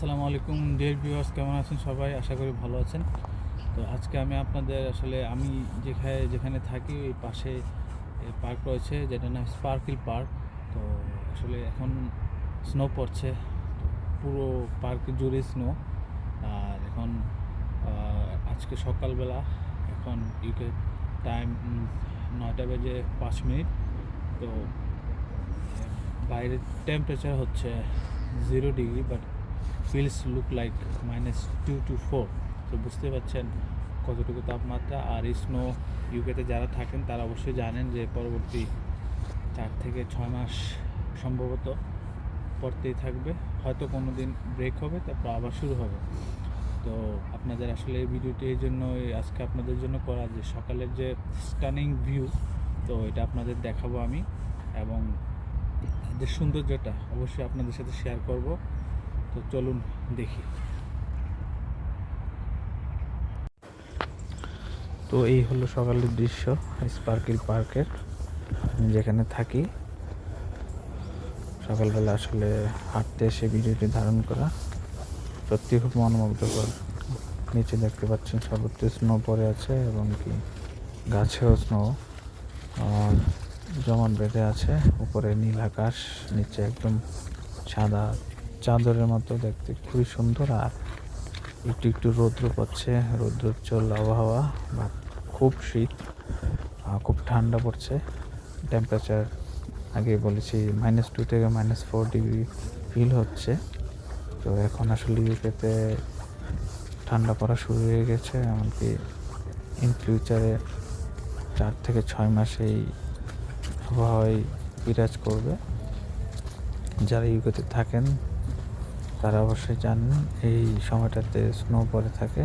আসসালামু আলাইকুম dear viewers, কেমন আছেন সবাই? আশা করি ভালো আছেন। তো আজকে আমি আপনাদের আমি যেখানে থাকি ওই পাশে পার্ক রয়েছে, যেটার নাম স্পার্কেল পার্ক। তো এখন স্নো পড়ছে, পুরো পার্ক জুড়ে স্নো। আর আজকে সকালবেলা, এখন ইউকে টাইম 9:05। তো বাইরের টেম্পারেচার হচ্ছে 0 degree, but feels look like -2 to 4। তো বুঝতে পারছেন কতটুকু তাপমাত্রা। আর স্নো ইউকেতে যারা থাকেন তারা অবশ্যই জানেন যে পরবর্তী 4 থেকে 6 মাস সম্ভবত পড়তেই থাকবে। হয়তো কোনো দিন ব্রেক হবে, তারপর আবার শুরু হবে। তো আপনাদের এই ভিডিওটি এই জন্যই আজকে আপনাদের জন্য করা, যে সকালের যে স্টানিং ভিউ, তো এটা আপনাদের দেখাবো আমি, এবং যে সৌন্দর্যটা অবশ্যই আপনাদের সাথে শেয়ার করব। তো চলুন দেখি। তো এই হলো সকালের দৃশ্য স্পার্কেল পার্কের, আমি যেখানে থাকি। সকালবেলা হাঁটতে এসে ভিডিওটি ধারণ করা সত্যি খুব মনোমুগ্ধকর। নিচে দেখতে পাচ্ছেন সর্বত্র স্নো পড়ে আছে, এবং কি গাছেও স্নো জমাট বেঁধে আছে। উপরে নীল আকাশ, নিচে একদম সাদা চাদরের মতো দেখতে, খুবই সুন্দর। আর একটু একটু রৌদ্র পড়ছে, রৌদ্রোজ্জ্বল আবহাওয়া, বা খুব শীত, খুব ঠান্ডা পড়ছে। টেম্পারেচার আগে বলেছি -2 থেকে -4 ডিগ্রি ফিল হচ্ছে। তো এখন ইউকেতে ঠান্ডা পড়া শুরু হয়ে গেছে, এমনকি ইন ফিউচারে 4 থেকে 6 মাস এই আবহাওয়ায় বিরাজ করবে। যারা ইউকেতে থাকেন তারা অবশ্যই জানেন এই সময়টাতে স্নো পড়ে থাকে।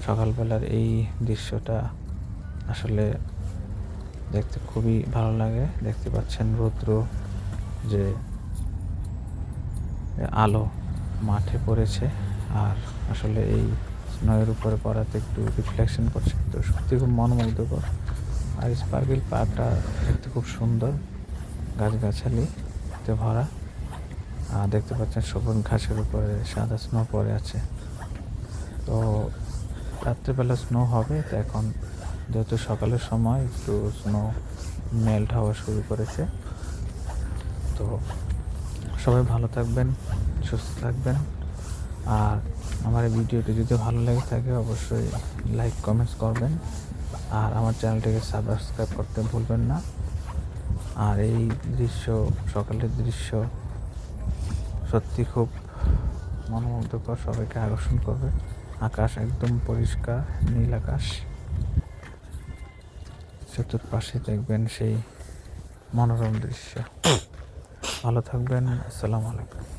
সকালবেলার এই দৃশ্যটা দেখতে খুবই ভালো লাগে। দেখতে পাচ্ছেন রৌদ্র, যে আলো মাঠে পড়েছে, আর এই স্নোয়ের উপরে পড়াতে একটু রিফ্লেকশন পড়ছে। তো সত্যি খুব মনোমুগ্ধকর। আর স্পার্কেল পার্কটা দেখতে খুব সুন্দর, গাছগাছালিতে ভরা। আর দেখতে পাচ্ছেন সবুজ ঘাসের উপরে সাদা স্নো পড়ে আছে। তো রাত্রেবেলা স্নো হবে। তো এখন যেহেতু সকালের সময়, একটু স্নো মেল্ট হওয়া শুরু করেছে। তো সবাই ভালো থাকবেন, সুস্থ থাকবেন। আর আমার এই ভিডিওটি যদি ভালো লেগে থাকে অবশ্যই লাইক কমেন্টস করবেন, আর আমার চ্যানেলটিকে সাবস্ক্রাইব করতে ভুলবেন না। আর এই সকালের দৃশ্য সত্যি খুব মনোমুগ্ধকর, সবাইকে আকর্ষণ করবে। আকাশ একদম পরিষ্কার নীল আকাশ, চতুর্পাশে দেখবেন সেই মনোরম দৃশ্য। ভালো থাকবেন। আসসালামু আলাইকুম।